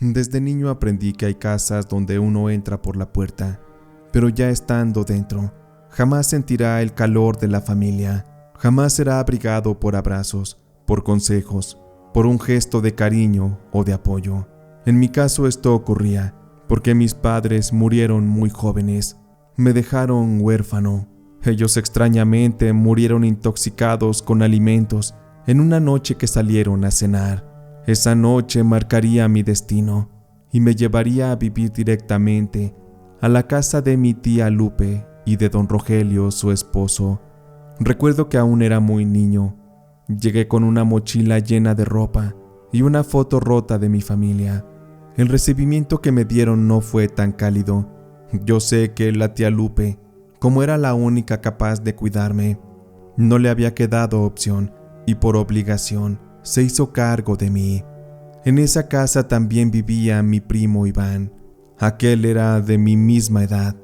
Desde niño aprendí que hay casas donde uno entra por la puerta, pero ya estando dentro, jamás sentirá el calor de la familia, jamás será abrigado por abrazos, por consejos, por un gesto de cariño o de apoyo. En mi caso esto ocurría porque mis padres murieron muy jóvenes, me dejaron huérfano. Ellos extrañamente murieron intoxicados con alimentos en una noche que salieron a cenar. Esa noche marcaría mi destino y me llevaría a vivir directamente a la casa de mi tía Lupe y de don Rogelio, su esposo. Recuerdo que aún era muy niño. Llegué con una mochila llena de ropa y una foto rota de mi familia. El recibimiento que me dieron no fue tan cálido. Yo sé que la tía Lupe, como era la única capaz de cuidarme, no le había quedado opción y por obligación se hizo cargo de mí. En esa casa también vivía mi primo Iván. Aquel era de mi misma edad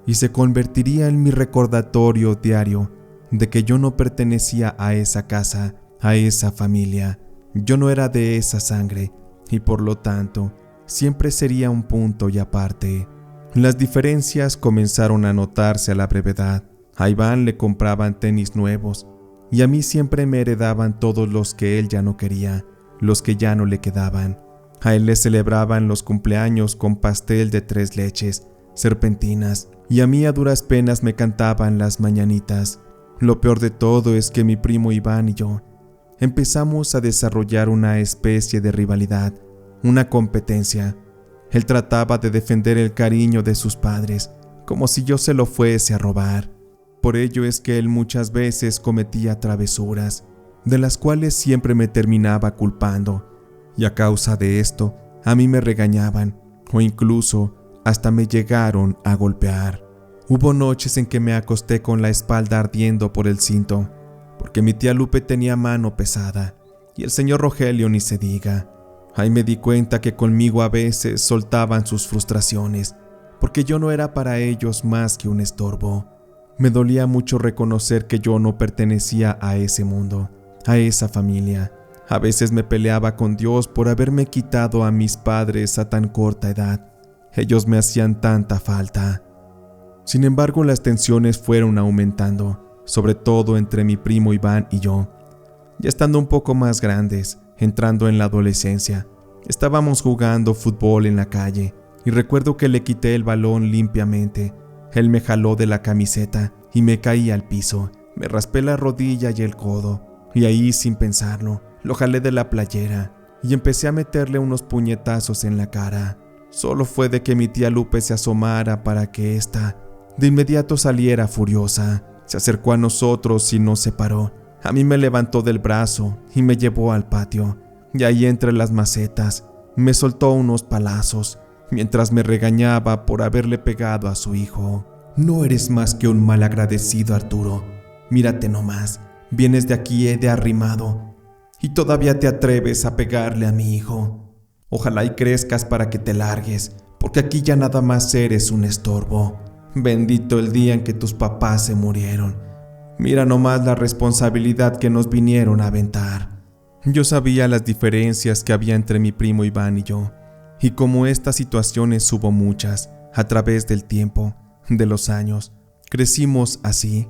y se convertiría en mi recordatorio diario de que yo no pertenecía a esa casa, a esa familia. Yo no era de esa sangre y por lo tanto siempre sería un punto y aparte. Las diferencias comenzaron a notarse a la brevedad. A Iván le compraban tenis nuevos y a mí siempre me heredaban todos los que él ya no quería, los que ya no le quedaban. A él le celebraban los cumpleaños con pastel de 3 leches, serpentinas, y a mí a duras penas me cantaban las mañanitas. Lo peor de todo es que mi primo Iván y yo empezamos a desarrollar una especie de rivalidad, una competencia. Él trataba de defender el cariño de sus padres, como si yo se lo fuese a robar. Por ello es que él muchas veces cometía travesuras, de las cuales siempre me terminaba culpando, y a causa de esto, a mí me regañaban, o incluso hasta me llegaron a golpear. Hubo noches en que me acosté con la espalda ardiendo por el cinto, porque mi tía Lupe tenía mano pesada, y el señor Rogelio ni se diga. Ahí me di cuenta que conmigo a veces soltaban sus frustraciones, porque yo no era para ellos más que un estorbo. Me dolía mucho reconocer que yo no pertenecía a ese mundo, a esa familia. A veces me peleaba con Dios por haberme quitado a mis padres a tan corta edad. Ellos me hacían tanta falta. Sin embargo, las tensiones fueron aumentando, sobre todo entre mi primo Iván y yo. Ya estando un poco más grandes, entrando en la adolescencia, estábamos jugando fútbol en la calle y recuerdo que le quité el balón limpiamente. Él me jaló de la camiseta y me caí al piso. Me raspé la rodilla y el codo y ahí, sin pensarlo, lo jalé de la playera y empecé a meterle unos puñetazos en la cara. Solo fue de que mi tía Lupe se asomara para que ésta de inmediato saliera furiosa. Se acercó a nosotros y nos separó. A mí me levantó del brazo y me llevó al patio, y ahí entre las macetas me soltó unos palazos, mientras me regañaba por haberle pegado a su hijo. No eres más que un malagradecido, Arturo. Mírate nomás, vienes de aquí de arrimado, y todavía te atreves a pegarle a mi hijo. Ojalá y crezcas para que te largues, porque aquí ya nada más eres un estorbo. Bendito el día en que tus papás se murieron. Mira nomás la responsabilidad que nos vinieron a aventar. Yo sabía las diferencias que había entre mi primo Iván y yo, y como estas situaciones hubo muchas, a través del tiempo, de los años, crecimos así,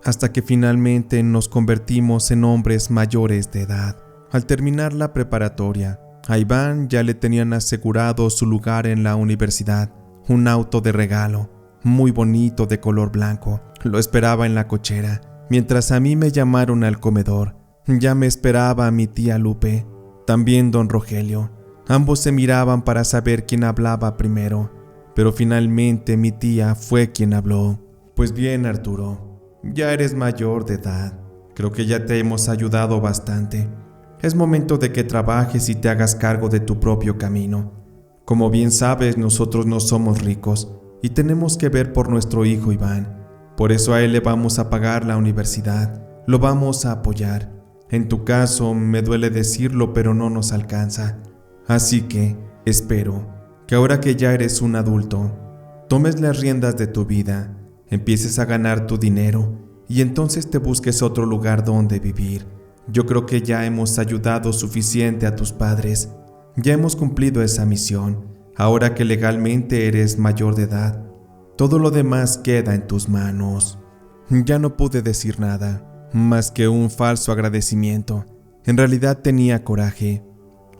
hasta que finalmente nos convertimos en hombres mayores de edad. Al terminar la preparatoria, a Iván ya le tenían asegurado su lugar en la universidad, un auto de regalo, muy bonito de color blanco, lo esperaba en la cochera, mientras a mí me llamaron al comedor. Ya me esperaba mi tía Lupe, también don Rogelio. Ambos se miraban para saber quién hablaba primero, pero finalmente mi tía fue quien habló. Pues bien, Arturo, ya eres mayor de edad. Creo que ya te hemos ayudado bastante. Es momento de que trabajes y te hagas cargo de tu propio camino. Como bien sabes, nosotros no somos ricos y tenemos que ver por nuestro hijo Iván. Por eso a él le vamos a pagar la universidad, lo vamos a apoyar. En tu caso, me duele decirlo, pero no nos alcanza. Así que, espero que ahora que ya eres un adulto, tomes las riendas de tu vida, empieces a ganar tu dinero y entonces te busques otro lugar donde vivir. Yo creo que ya hemos ayudado suficiente a tus padres. Ya hemos cumplido esa misión. Ahora que legalmente eres mayor de edad, todo lo demás queda en tus manos. Ya no pude decir nada, más que un falso agradecimiento. En realidad tenía coraje.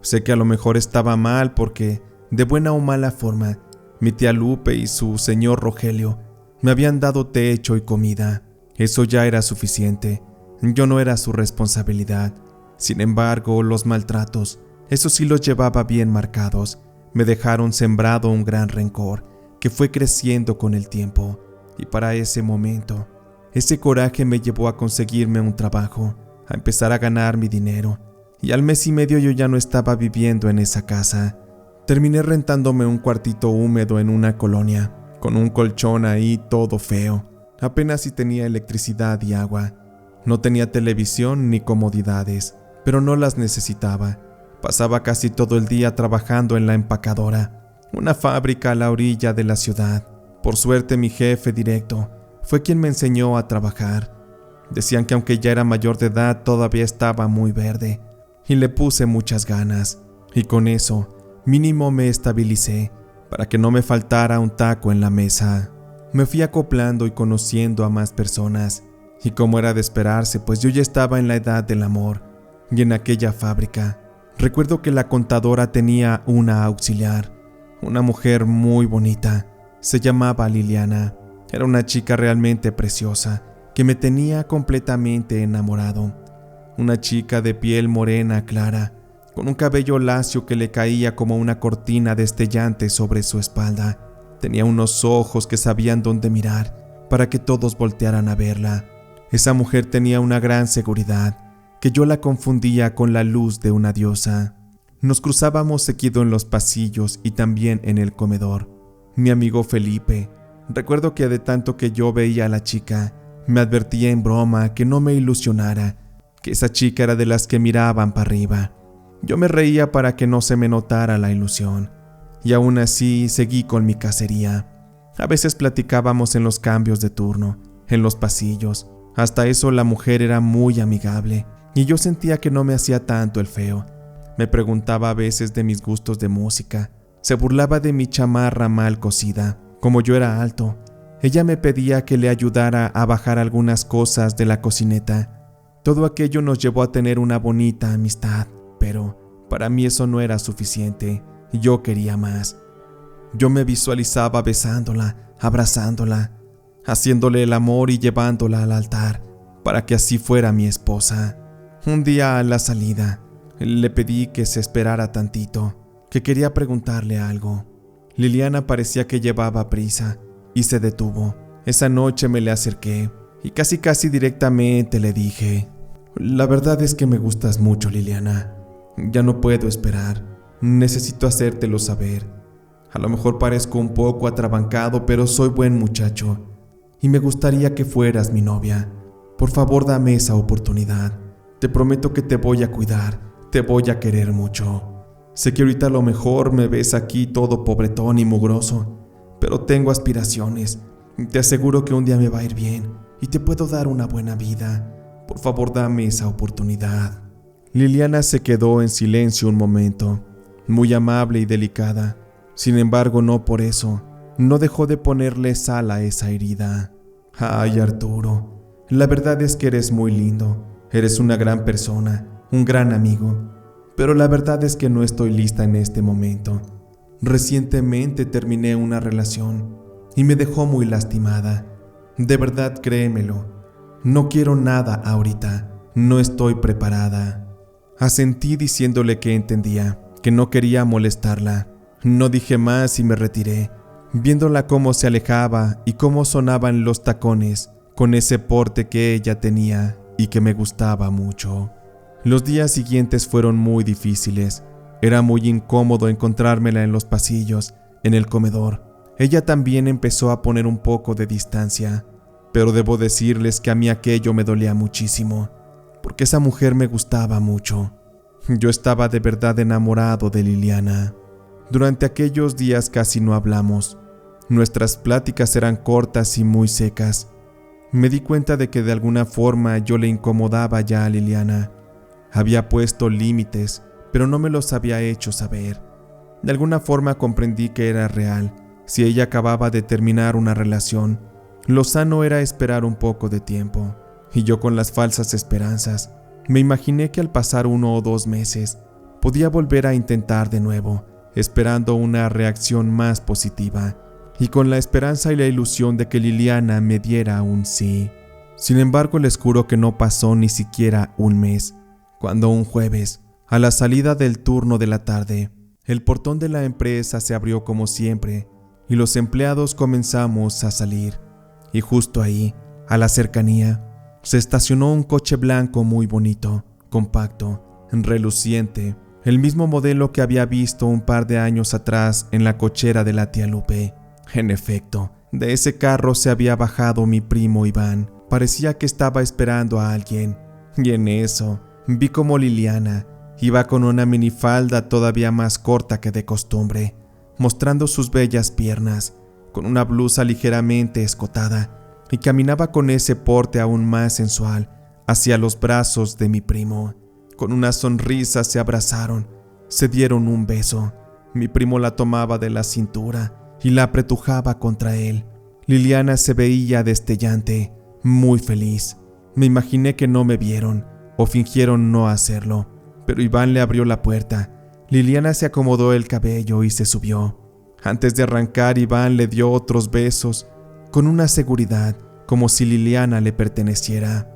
Sé que a lo mejor estaba mal porque, de buena o mala forma, mi tía Lupe y su señor Rogelio me habían dado techo y comida. Eso ya era suficiente. Yo no era su responsabilidad. Sin embargo, los maltratos, esos sí los llevaba bien marcados. Me dejaron sembrado un gran rencor que fue creciendo con el tiempo. Y para ese momento, ese coraje me llevó a conseguirme un trabajo, a empezar a ganar mi dinero. Y al mes y medio yo ya no estaba viviendo en esa casa. Terminé rentándome un cuartito húmedo en una colonia, con un colchón ahí todo feo. Apenas si tenía electricidad y agua. No tenía televisión ni comodidades, pero no las necesitaba. Pasaba casi todo el día trabajando en la empacadora, una fábrica a la orilla de la ciudad. Por suerte mi jefe directo fue quien me enseñó a trabajar. Decían que aunque ya era mayor de edad todavía estaba muy verde, y le puse muchas ganas, y con eso mínimo me estabilicé para que no me faltara un taco en la mesa. Me fui acoplando y conociendo a más personas, y como era de esperarse, pues yo ya estaba en la edad del amor. Y en aquella fábrica, recuerdo que la contadora tenía una auxiliar, una mujer muy bonita. Se llamaba Liliana. Era una chica realmente preciosa, que me tenía completamente enamorado. Una chica de piel morena clara, con un cabello lacio que le caía como una cortina destellante sobre su espalda. Tenía unos ojos que sabían dónde mirar para que todos voltearan a verla. Esa mujer tenía una gran seguridad, que yo la confundía con la luz de una diosa. Nos cruzábamos seguido en los pasillos y también en el comedor. Mi amigo Felipe, recuerdo que de tanto que yo veía a la chica, me advertía en broma que no me ilusionara, que esa chica era de las que miraban para arriba. Yo me reía para que no se me notara la ilusión, y aún así seguí con mi cacería. A veces platicábamos en los cambios de turno, en los pasillos. Hasta eso la mujer era muy amigable, y yo sentía que no me hacía tanto el feo. Me preguntaba a veces de mis gustos de música, se burlaba de mi chamarra mal cosida. Como yo era alto, ella me pedía que le ayudara a bajar algunas cosas de la cocineta. Todo aquello nos llevó a tener una bonita amistad, pero para mí eso no era suficiente. Yo quería más. Yo me visualizaba besándola, abrazándola, haciéndole el amor y llevándola al altar para que así fuera mi esposa. Un día a la salida, le pedí que se esperara tantito, que quería preguntarle algo. Liliana parecía que llevaba prisa y se detuvo. Esa noche me le acerqué y casi directamente le dije: la verdad es que me gustas mucho, Liliana. Ya no puedo esperar. Necesito hacértelo saber. A lo mejor parezco un poco atrabancado, pero soy buen muchacho y me gustaría que fueras mi novia. Por favor, dame esa oportunidad. Te prometo que te voy a cuidar, te voy a querer mucho. Sé que ahorita a lo mejor me ves aquí todo pobretón y mugroso, pero tengo aspiraciones. Te aseguro que un día me va a ir bien y te puedo dar una buena vida. Por favor, dame esa oportunidad. Liliana se quedó en silencio un momento, muy amable y delicada. Sin embargo, no por eso, no dejó de ponerle sal a esa herida. Ay, Arturo, la verdad es que eres muy lindo, eres una gran persona, un gran amigo, pero la verdad es que no estoy lista en este momento. Recientemente terminé una relación y me dejó muy lastimada. De verdad, créemelo, no quiero nada ahorita, no estoy preparada. Asentí diciéndole que entendía, que no quería molestarla. No dije más y me retiré, viéndola cómo se alejaba y cómo sonaban los tacones con ese porte que ella tenía y que me gustaba mucho. Los días siguientes fueron muy difíciles. Era muy incómodo encontrármela en los pasillos, en el comedor. Ella también empezó a poner un poco de distancia, pero debo decirles que a mí aquello me dolía muchísimo, porque esa mujer me gustaba mucho. Yo estaba de verdad enamorado de Liliana. Durante aquellos días casi no hablamos. Nuestras pláticas eran cortas y muy secas. Me di cuenta de que de alguna forma yo le incomodaba ya a Liliana. Había puesto límites, pero no me los había hecho saber. De alguna forma comprendí que era real. Si ella acababa de terminar una relación, lo sano era esperar un poco de tiempo. Y yo, con las falsas esperanzas, me imaginé que al pasar 1 o 2 meses, podía volver a intentar de nuevo, esperando una reacción más positiva, y con la esperanza y la ilusión de que Liliana me diera un sí. Sin embargo, les juro que no pasó ni siquiera un mes, cuando un jueves, a la salida del turno de la tarde, el portón de la empresa se abrió como siempre, y los empleados comenzamos a salir. Y justo ahí, a la cercanía, se estacionó un coche blanco muy bonito, compacto, reluciente, el mismo modelo que había visto un par de años atrás en la cochera de la tía Lupe. En efecto, de ese carro se había bajado mi primo Iván. Parecía que estaba esperando a alguien, y en eso vi como Liliana iba con una minifalda todavía más corta que de costumbre, mostrando sus bellas piernas, con una blusa ligeramente escotada, y caminaba con ese porte aún más sensual hacia los brazos de mi primo. Con una sonrisa se abrazaron, se dieron un beso. Mi primo la tomaba de la cintura y la apretujaba contra él. Liliana se veía destellante, muy feliz. Me imaginé que no me vieron o fingieron no hacerlo, pero Iván le abrió la puerta. Liliana se acomodó el cabello y se subió. Antes de arrancar, Iván le dio otros besos, con una seguridad como si Liliana le perteneciera.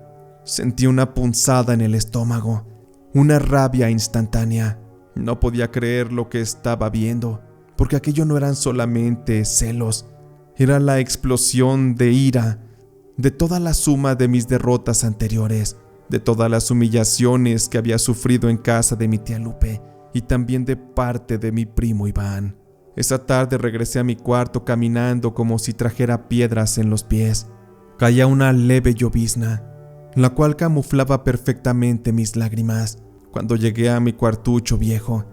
Sentí una punzada en el estómago, una rabia instantánea. No podía creer lo que estaba viendo, porque aquello no eran solamente celos, era la explosión de ira, de toda la suma de mis derrotas anteriores, de todas las humillaciones que había sufrido en casa de mi tía Lupe y también de parte de mi primo Iván. Esa tarde regresé a mi cuarto caminando como si trajera piedras en los pies. Caía una leve llovizna, la cual camuflaba perfectamente mis lágrimas. Cuando llegué a mi cuartucho viejo,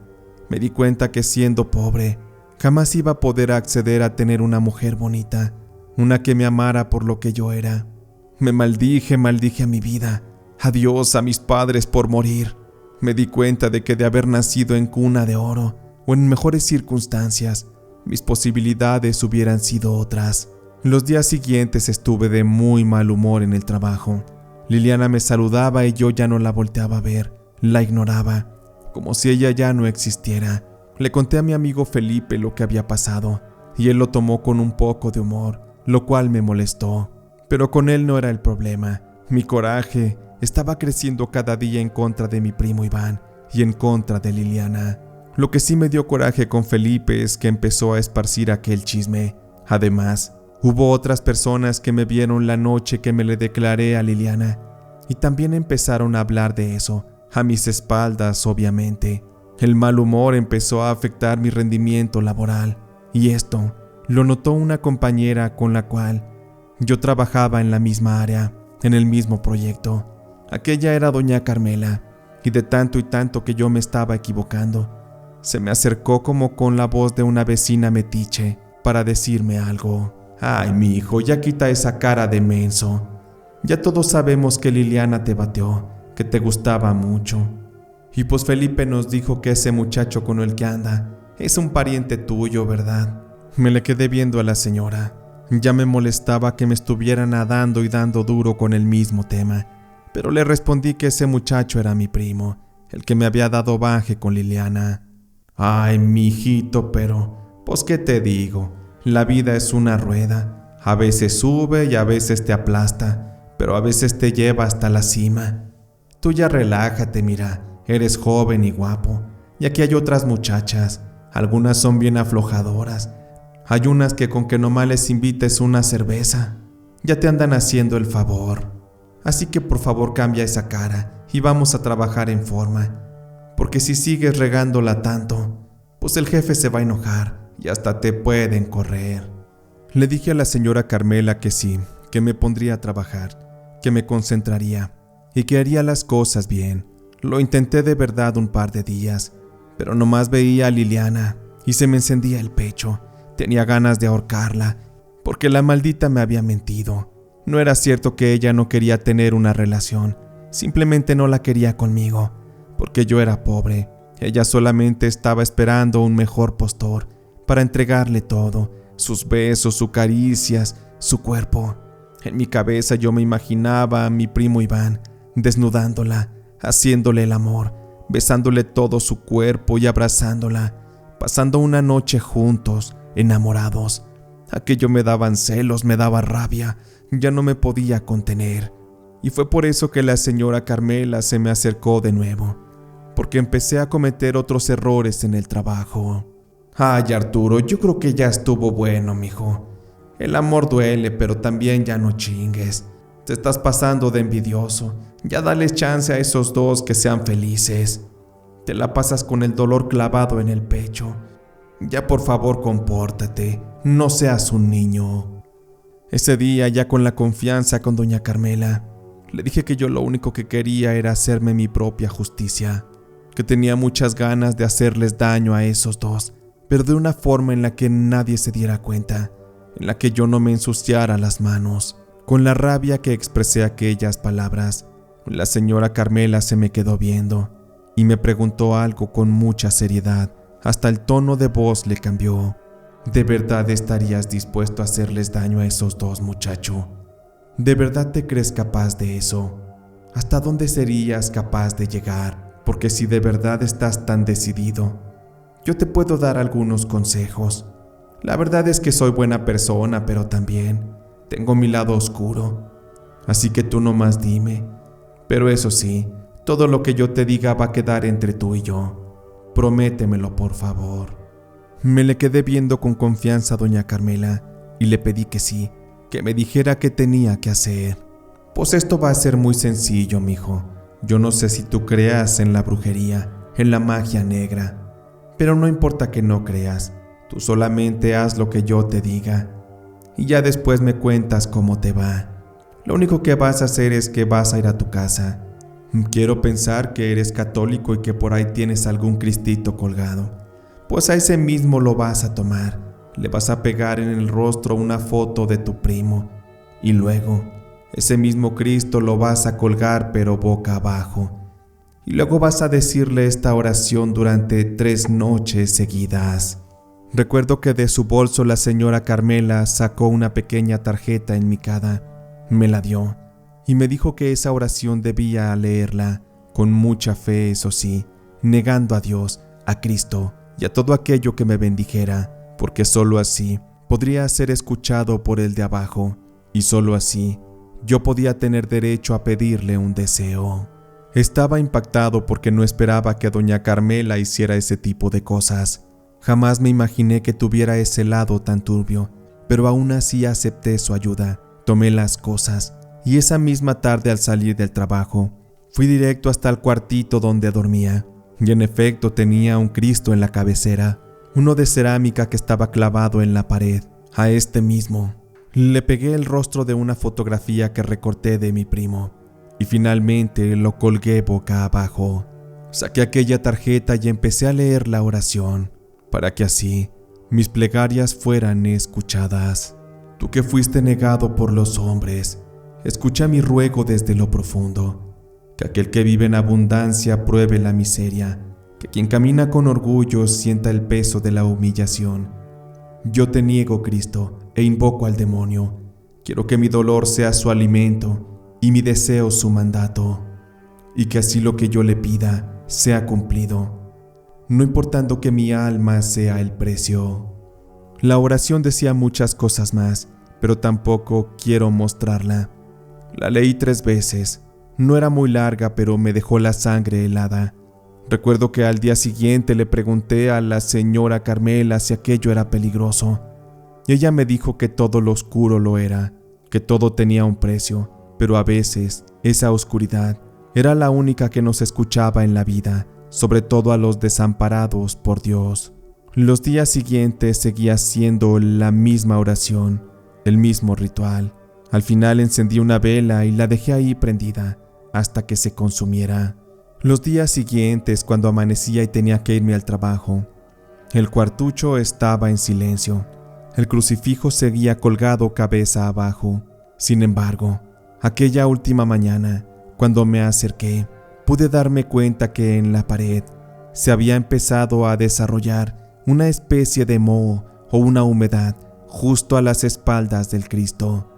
me di cuenta que siendo pobre, jamás iba a poder acceder a tener una mujer bonita, una que me amara por lo que yo era. Me maldije a mi vida, a Dios, a mis padres por morir. Me di cuenta de que de haber nacido en cuna de oro o en mejores circunstancias, mis posibilidades hubieran sido otras. Los días siguientes estuve de muy mal humor en el trabajo. Liliana me saludaba y yo ya no la volteaba a ver, la ignoraba, como si ella ya no existiera. Le conté a mi amigo Felipe lo que había pasado, y él lo tomó con un poco de humor, lo cual me molestó. Pero con él no era el problema. Mi coraje estaba creciendo cada día en contra de mi primo Iván y en contra de Liliana. Lo que sí me dio coraje con Felipe es que empezó a esparcir aquel chisme. Además, hubo otras personas que me vieron la noche que me le declaré a Liliana y también empezaron a hablar de eso, a mis espaldas obviamente. El mal humor empezó a afectar mi rendimiento laboral y esto lo notó una compañera con la cual yo trabajaba en la misma área, en el mismo proyecto. Aquella era doña Carmela, y de tanto y tanto que yo me estaba equivocando, se me acercó como con la voz de una vecina metiche para decirme algo. Ay, mi hijo, ya quita esa cara de menso. Ya todos sabemos que Liliana te bateó, que te gustaba mucho. Y pues Felipe nos dijo que ese muchacho con el que anda es un pariente tuyo, ¿verdad? Me le quedé viendo a la señora. Ya me molestaba que me estuviera nadando y dando duro con el mismo tema, pero le respondí que ese muchacho era mi primo, el que me había dado baje con Liliana. Ay, mijito, pero, pues qué te digo, la vida es una rueda, a veces sube y a veces te aplasta, pero a veces te lleva hasta la cima. Tú ya relájate, mira, eres joven y guapo, y aquí hay otras muchachas, algunas son bien aflojadoras. Hay unas que con que nomás les invites una cerveza, ya te andan haciendo el favor. Así que por favor cambia esa cara y vamos a trabajar en forma, porque si sigues regándola tanto, pues el jefe se va a enojar y hasta te pueden correr. Le dije a la señora Carmela que sí, que me pondría a trabajar, que me concentraría y que haría las cosas bien. Lo intenté de verdad un par de días, pero nomás veía a Liliana y se me encendía el pecho. Tenía ganas de ahorcarla, porque la maldita me había mentido. No era cierto que ella no quería tener una relación, simplemente no la quería conmigo, porque yo era pobre Ella solamente estaba esperando un mejor postor para entregarle todo, sus besos, sus caricias, su cuerpo. En mi cabeza yo me imaginaba a mi primo Iván desnudándola, haciéndole el amor, besándole todo su cuerpo y abrazándola, pasando una noche juntos, enamorados. Aquello me daban celos, me daba rabia, ya no me podía contener. Y fue por eso que la señora Carmela se me acercó de nuevo, porque empecé a cometer otros errores en el trabajo. Ay, Arturo, yo creo que ya estuvo bueno, mijo. El amor duele, pero también ya no chingues. Te estás pasando de envidioso. Ya dales chance a esos dos que sean felices. Te la pasas con el dolor clavado en el pecho. Ya por favor compórtate, no seas un niño. Ese día, ya con la confianza con doña Carmela, le dije que yo lo único que quería era hacerme mi propia justicia, que tenía muchas ganas de hacerles daño a esos dos, pero de una forma en la que nadie se diera cuenta, en la que yo no me ensuciara las manos. Con la rabia que expresé aquellas palabras, la señora Carmela se me quedó viendo y me preguntó algo con mucha seriedad. Hasta el tono de voz le cambió. ¿De verdad estarías dispuesto a hacerles daño a esos dos, muchacho? ¿De verdad te crees capaz de eso? ¿Hasta dónde serías capaz de llegar? Porque si de verdad estás tan decidido, yo te puedo dar algunos consejos. La verdad es que soy buena persona, pero también tengo mi lado oscuro. Así que tú nomás dime. Pero eso sí, todo lo que yo te diga va a quedar entre tú y yo. Prométemelo, por favor. Me le quedé viendo con confianza a doña Carmela y le pedí que sí, que me dijera qué tenía que hacer. Pues esto va a ser muy sencillo, mijo. Yo no sé si tú creas en la brujería, en la magia negra, pero no importa que no creas. Tú solamente haz lo que yo te diga y ya después me cuentas cómo te va. Lo único que vas a hacer es que vas a ir a tu casa. Quiero pensar que eres católico y que por ahí tienes algún cristito colgado. Pues a ese mismo lo vas a tomar. Le vas a pegar en el rostro una foto de tu primo y luego ese mismo Cristo lo vas a colgar pero boca abajo. Y luego vas a decirle esta oración durante 3 noches seguidas. Recuerdo que de su bolso la señora Carmela sacó una pequeña tarjeta enmicada, me la dio y me dijo que esa oración debía leerla con mucha fe, eso sí, negando a Dios, a Cristo y a todo aquello que me bendijera, porque solo así podría ser escuchado por el de abajo y solo así yo podía tener derecho a pedirle un deseo. Estaba impactado porque no esperaba que doña Carmela hiciera ese tipo de cosas. Jamás me imaginé que tuviera ese lado tan turbio, pero aún así acepté su ayuda. Tomé las cosas y esa misma tarde al salir del trabajo, fui directo hasta el cuartito donde dormía. Y en efecto tenía un Cristo en la cabecera, uno de cerámica que estaba clavado en la pared. A este mismo le pegué el rostro de una fotografía que recorté de mi primo y finalmente lo colgué boca abajo. Saqué aquella tarjeta y empecé a leer la oración, para que así mis plegarias fueran escuchadas. Tú que fuiste negado por los hombres, escucha mi ruego desde lo profundo, que aquel que vive en abundancia pruebe la miseria, que quien camina con orgullo sienta el peso de la humillación. Yo te niego, Cristo, e invoco al demonio. Quiero que mi dolor sea su alimento y mi deseo su mandato, y que así lo que yo le pida sea cumplido, no importando que mi alma sea el precio. La oración decía muchas cosas más, pero tampoco quiero mostrarla. La leí 3 veces. No era muy larga, pero me dejó la sangre helada. Recuerdo que al día siguiente le pregunté a la señora Carmela si aquello era peligroso. Y ella me dijo que todo lo oscuro lo era, que todo tenía un precio, pero a veces esa oscuridad era la única que nos escuchaba en la vida, sobre todo a los desamparados por Dios. Los días siguientes seguía haciendo la misma oración, el mismo ritual. Al final encendí una vela y la dejé ahí prendida hasta que se consumiera. Los días siguientes, cuando amanecía y tenía que irme al trabajo, el cuartucho estaba en silencio. El crucifijo seguía colgado cabeza abajo. Sin embargo, aquella última mañana, cuando me acerqué, pude darme cuenta que en la pared se había empezado a desarrollar una especie de moho o una humedad justo a las espaldas del Cristo,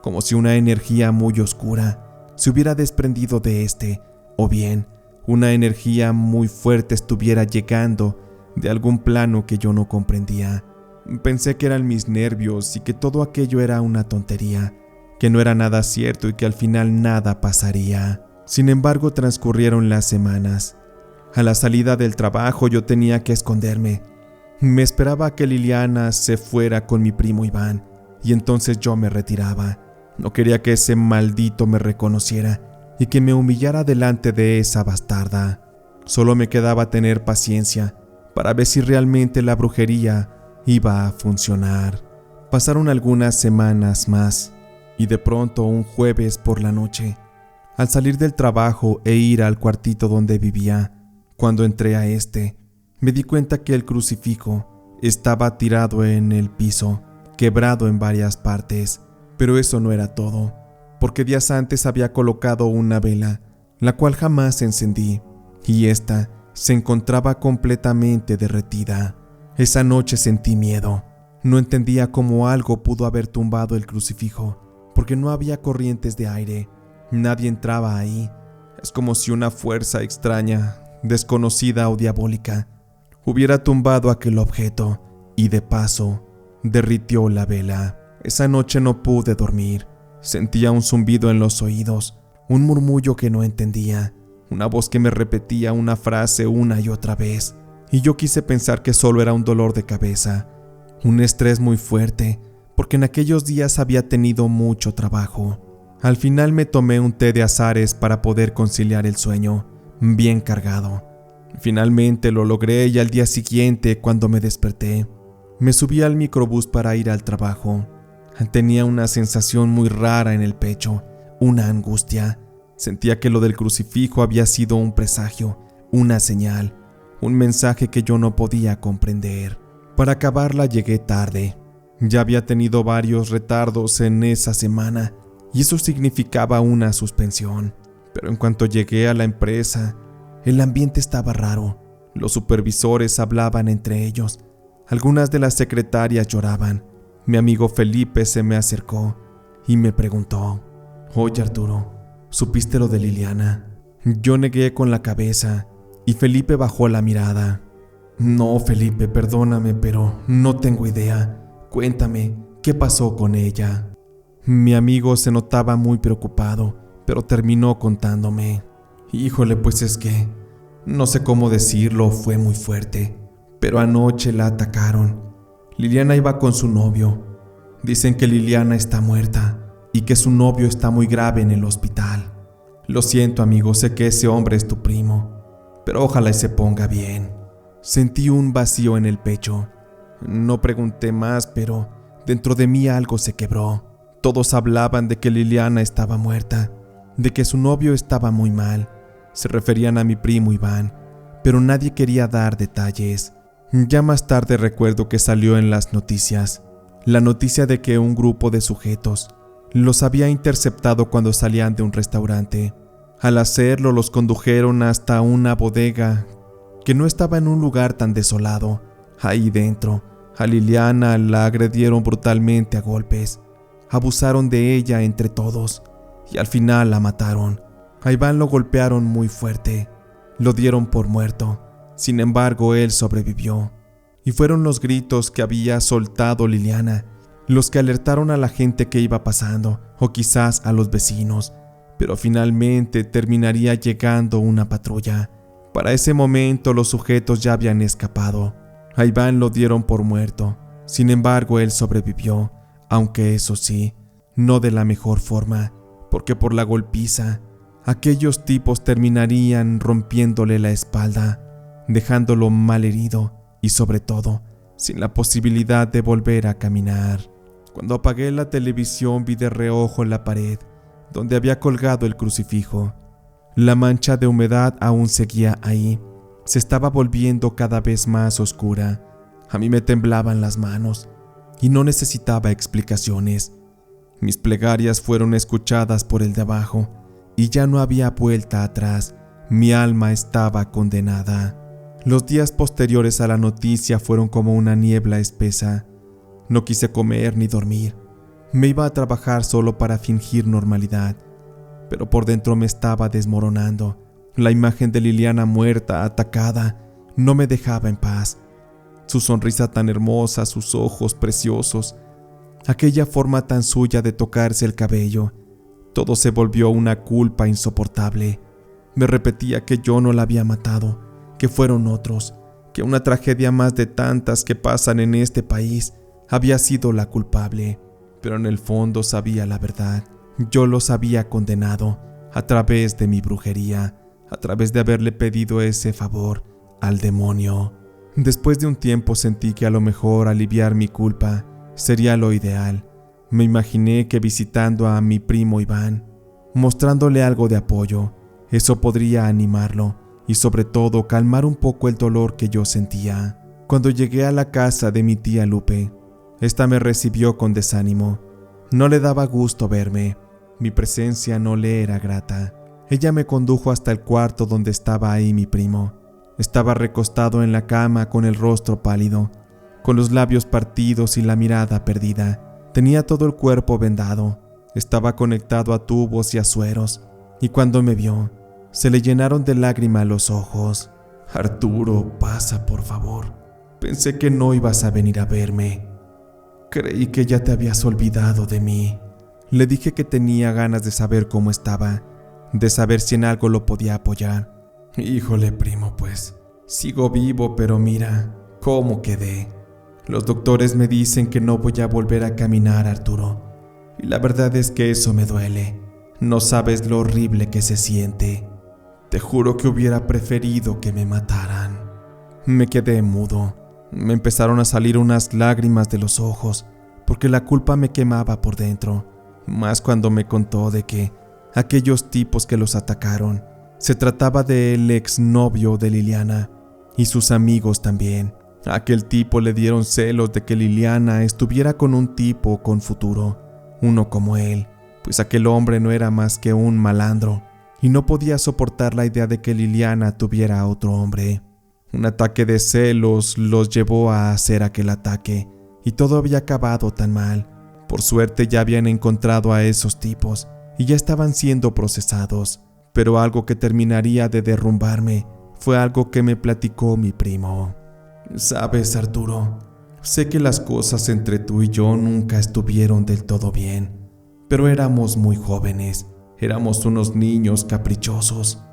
como si una energía muy oscura se hubiera desprendido de este, o bien una energía muy fuerte estuviera llegando de algún plano que yo no comprendía. Pensé que eran mis nervios y que todo aquello era una tontería, que no era nada cierto y que al final nada pasaría. Sin embargo, transcurrieron las semanas. A la salida del trabajo yo tenía que esconderme. Me esperaba que Liliana se fuera con mi primo Iván y entonces yo me retiraba. No quería que ese maldito me reconociera y que me humillara delante de esa bastarda. Solo me quedaba tener paciencia para ver si realmente la brujería iba a funcionar. Pasaron algunas semanas más y de pronto un jueves por la noche, al salir del trabajo e ir al cuartito donde vivía, cuando entré a me di cuenta que el crucifijo estaba tirado en el piso, quebrado en varias partes. Pero eso no era todo, porque días antes había colocado una vela, la cual jamás encendí, y esta se encontraba completamente derretida. Esa noche sentí miedo. No entendía cómo algo pudo haber tumbado el crucifijo, porque no había corrientes de aire. Nadie entraba ahí. Es como si una fuerza extraña, desconocida o diabólica, hubiera tumbado aquel objeto y de paso derritió la vela. Esa noche no pude dormir. Sentía un zumbido en los oídos, un murmullo que no entendía, una voz que me repetía una frase una y otra vez, y yo quise pensar que solo era un dolor de cabeza, un estrés muy fuerte, porque en aquellos días había tenido mucho trabajo. Al final me tomé un té de azares para poder conciliar el sueño, bien cargado. Finalmente lo logré y al día siguiente, cuando me desperté, me subí al microbús para ir al trabajo. Tenía una sensación muy rara en el pecho, una angustia. Sentía que lo del crucifijo había sido un presagio, una señal, un mensaje que yo no podía comprender. Para acabarla llegué tarde. Ya había tenido varios retardos en esa semana y eso significaba una suspensión. Pero en cuanto llegué a la empresa, el ambiente estaba raro. Los supervisores hablaban entre ellos. Algunas de las secretarias lloraban. Mi amigo Felipe se me acercó y me preguntó: «Oye Arturo, ¿supiste lo de Liliana?». Yo negué con la cabeza y Felipe bajó la mirada. «No, Felipe, perdóname, pero no tengo idea. Cuéntame, ¿qué pasó con ella?». Mi amigo se notaba muy preocupado, pero terminó contándome. «Híjole, pues es que no sé cómo decirlo, fue muy fuerte, pero anoche la atacaron. Liliana iba con su novio. Dicen que Liliana está muerta y que su novio está muy grave en el hospital. Lo siento, amigo, sé que ese hombre es tu primo, pero ojalá y se ponga bien». Sentí un vacío en el pecho. No pregunté más, pero dentro de mí algo se quebró. Todos hablaban de que Liliana estaba muerta, de que su novio estaba muy mal. Se referían a mi primo Iván, pero nadie quería dar detalles. Ya más tarde recuerdo que salió en las noticias, la noticia de que un grupo de sujetos los había interceptado cuando salían de un restaurante. Al hacerlo, los condujeron hasta una bodega que no estaba en un lugar tan desolado. Ahí dentro, a Liliana la agredieron brutalmente a golpes. Abusaron de ella entre todos y al final la mataron. A Iván lo golpearon muy fuerte, lo dieron por muerto. Sin embargo, él sobrevivió. Y fueron los gritos que había soltado Liliana los que alertaron a la gente que iba pasando, o quizás a los vecinos. Pero finalmente terminaría llegando una patrulla. Para ese momento los sujetos ya habían escapado. A Iván lo dieron por muerto. Sin embargo, él sobrevivió, aunque eso sí, no de la mejor forma, porque por la golpiza, aquellos tipos terminarían rompiéndole la espalda, dejándolo mal herido y sobre todo, sin la posibilidad de volver a caminar. Cuando apagué la televisión vi de reojo la pared donde había colgado el crucifijo. La mancha de humedad aún seguía ahí, se estaba volviendo cada vez más oscura. A mí me temblaban las manos y no necesitaba explicaciones. Mis plegarias fueron escuchadas por el de abajo y ya no había vuelta atrás. Mi alma estaba condenada. Los días posteriores a la noticia fueron como una niebla espesa. No quise comer ni dormir. Me iba a trabajar solo para fingir normalidad, pero por dentro me estaba desmoronando. La imagen de Liliana muerta, atacada, no me dejaba en paz. Su sonrisa tan hermosa, sus ojos preciosos, aquella forma tan suya de tocarse el cabello, todo se volvió una culpa insoportable. Me repetía que yo no la había matado, que fueron otros, que una tragedia más de tantas que pasan en este país había sido la culpable, pero en el fondo sabía la verdad. Yo los había condenado a través de mi brujería, a través de haberle pedido ese favor al demonio. Después de un tiempo sentí que a lo mejor aliviar mi culpa sería lo ideal. Me imaginé que visitando a mi primo Iván, mostrándole algo de apoyo, eso podría animarlo y sobre todo calmar un poco el dolor que yo sentía. Cuando llegué a la casa de mi tía Lupe, esta me recibió con desánimo. No le daba gusto verme, mi presencia no le era grata. Ella me condujo hasta el cuarto donde estaba ahí mi primo. Estaba recostado en la cama con el rostro pálido, con los labios partidos y la mirada perdida. Tenía todo el cuerpo vendado, estaba conectado a tubos y a sueros, y cuando me vio, se le llenaron de lágrimas los ojos. «Arturo, pasa por favor. Pensé que no ibas a venir a verme. Creí que ya te habías olvidado de mí». Le dije que tenía ganas de saber cómo estaba, de saber si en algo lo podía apoyar. «Híjole, primo, pues, sigo vivo, pero mira cómo quedé. Los doctores me dicen que no voy a volver a caminar, Arturo. Y la verdad es que eso me duele. No sabes lo horrible que se siente. Te juro que hubiera preferido que me mataran». Me quedé mudo. Me empezaron a salir unas lágrimas de los ojos, porque la culpa me quemaba por dentro, más cuando me contó de que aquellos tipos que los atacaron se trataba del exnovio de Liliana y sus amigos también. A aquel tipo le dieron celos de que Liliana estuviera con un tipo con futuro, uno como él, pues aquel hombre no era más que un malandro y no podía soportar la idea de que Liliana tuviera a otro hombre. Un ataque de celos los llevó a hacer aquel ataque y todo había acabado tan mal. Por suerte ya habían encontrado a esos tipos y ya estaban siendo procesados, pero algo que terminaría de derrumbarme fue algo que me platicó mi primo. «Sabes, Arturo, sé que las cosas entre tú y yo nunca estuvieron del todo bien, pero éramos muy jóvenes, éramos unos niños caprichosos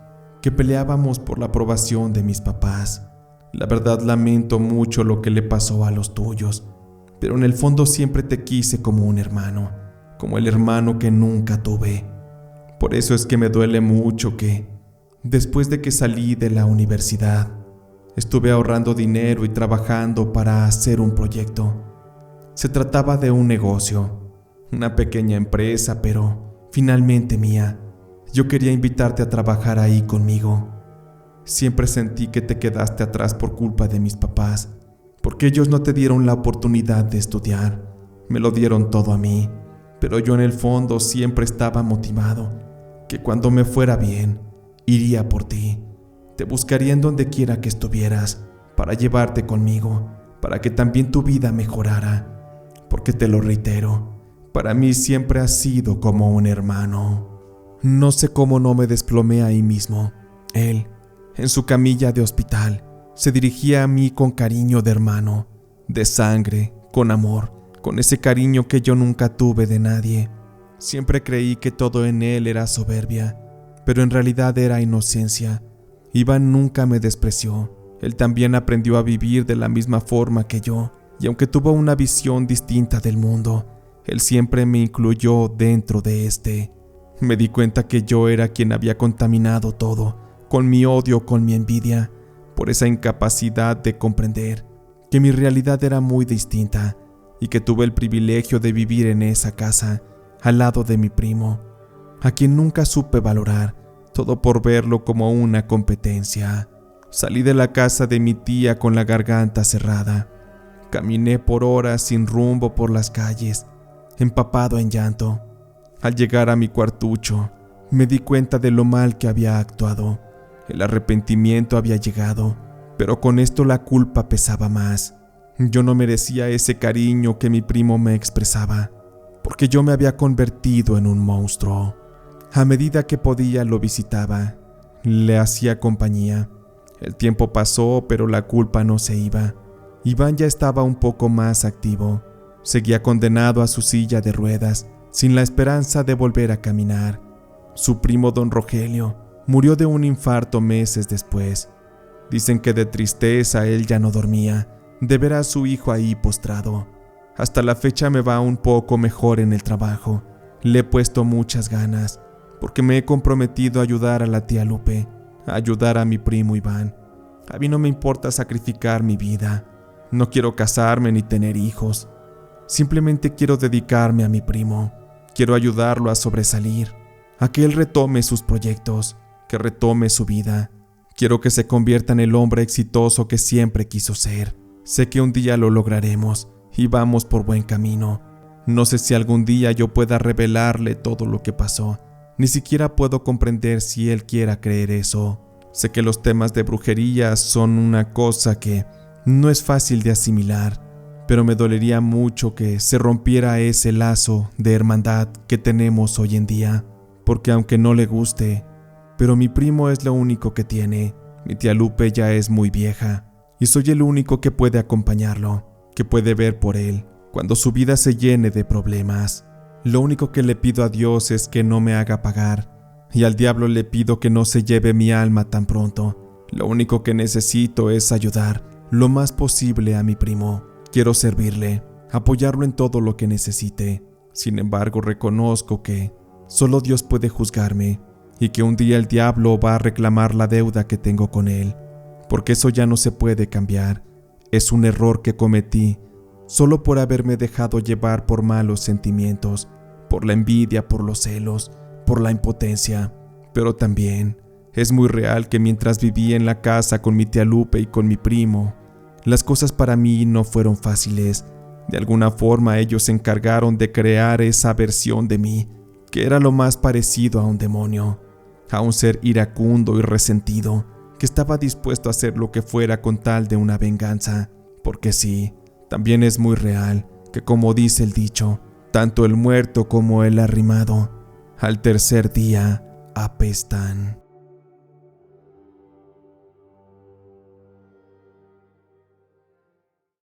que peleábamos por la aprobación de mis papás. La verdad lamento mucho lo que le pasó a los tuyos, pero en el fondo siempre te quise como un hermano, como el hermano que nunca tuve. Por eso es que me duele mucho que, después de que salí de la universidad, estuve ahorrando dinero y trabajando para hacer un proyecto. Se trataba de un negocio, una pequeña empresa, pero finalmente mía. Yo quería invitarte a trabajar ahí conmigo. Siempre sentí que te quedaste atrás por culpa de mis papás, porque ellos no te dieron la oportunidad de estudiar. Me lo dieron todo a mí, pero yo en el fondo siempre estaba motivado, que cuando me fuera bien, iría por ti. Te buscaría en donde quiera que estuvieras, para llevarte conmigo, para que también tu vida mejorara. Porque te lo reitero, para mí siempre has sido como un hermano». No sé cómo no me desplomé ahí mismo. Él, en su camilla de hospital, se dirigía a mí con cariño de hermano, de sangre, con amor, con ese cariño que yo nunca tuve de nadie. Siempre creí que todo en él era soberbia, pero en realidad era inocencia. Iván nunca me despreció. Él también aprendió a vivir de la misma forma que yo, y aunque tuvo una visión distinta del mundo, él siempre me incluyó dentro de este. Me di cuenta que yo era quien había contaminado todo, con mi odio, con mi envidia, por esa incapacidad de comprender que mi realidad era muy distinta y que tuve el privilegio de vivir en esa casa, al lado de mi primo, a quien nunca supe valorar, todo por verlo como una competencia. Salí de la casa de mi tía con la garganta cerrada. Caminé por horas sin rumbo por las calles, empapado en llanto. Al llegar a mi cuartucho, me di cuenta de lo mal que había actuado. El arrepentimiento había llegado, pero con esto la culpa pesaba más. Yo no merecía ese cariño que mi primo me expresaba, porque yo me había convertido en un monstruo. A medida que podía lo visitaba, le hacía compañía. El tiempo pasó, pero la culpa no se iba. Iván ya estaba un poco más activo. Seguía condenado a su silla de ruedas, sin la esperanza de volver a caminar. Su primo don Rogelio murió de un infarto meses después. Dicen que de tristeza él ya no dormía, de ver a su hijo ahí postrado. Hasta la fecha me va un poco mejor en el trabajo. Le he puesto muchas ganas, porque me he comprometido a ayudar a la tía Lupe, a ayudar a mi primo Iván. A mí no me importa sacrificar mi vida. No quiero casarme ni tener hijos. Simplemente quiero dedicarme a mi primo. Quiero ayudarlo a sobresalir, a que él retome sus proyectos, que retome su vida. Quiero que se convierta en el hombre exitoso que siempre quiso ser. Sé que un día lo lograremos y vamos por buen camino. No sé si algún día yo pueda revelarle todo lo que pasó. Ni siquiera puedo comprender si él quiera creer eso. Sé que los temas de brujería son una cosa que no es fácil de asimilar, pero me dolería mucho que se rompiera ese lazo de hermandad que tenemos hoy en día, porque aunque no le guste, pero mi primo es lo único que tiene. Mi tía Lupe ya es muy vieja y soy el único que puede acompañarlo, que puede ver por él cuando su vida se llene de problemas. Lo único que le pido a Dios es que no me haga pagar, y al diablo le pido que no se lleve mi alma tan pronto. Lo único que necesito es ayudar lo más posible a mi primo. Quiero servirle, apoyarlo en todo lo que necesite. Sin embargo, reconozco que solo Dios puede juzgarme y que un día el diablo va a reclamar la deuda que tengo con él, porque eso ya no se puede cambiar. Es un error que cometí solo por haberme dejado llevar por malos sentimientos, por la envidia, por los celos, por la impotencia. Pero también es muy real que mientras vivía en la casa con mi tía Lupe y con mi primo, las cosas para mí no fueron fáciles. De alguna forma ellos se encargaron de crear esa versión de mí, que era lo más parecido a un demonio, a un ser iracundo y resentido, que estaba dispuesto a hacer lo que fuera con tal de una venganza. Porque sí, también es muy real que, como dice el dicho, tanto el muerto como el arrimado, al tercer día apestan.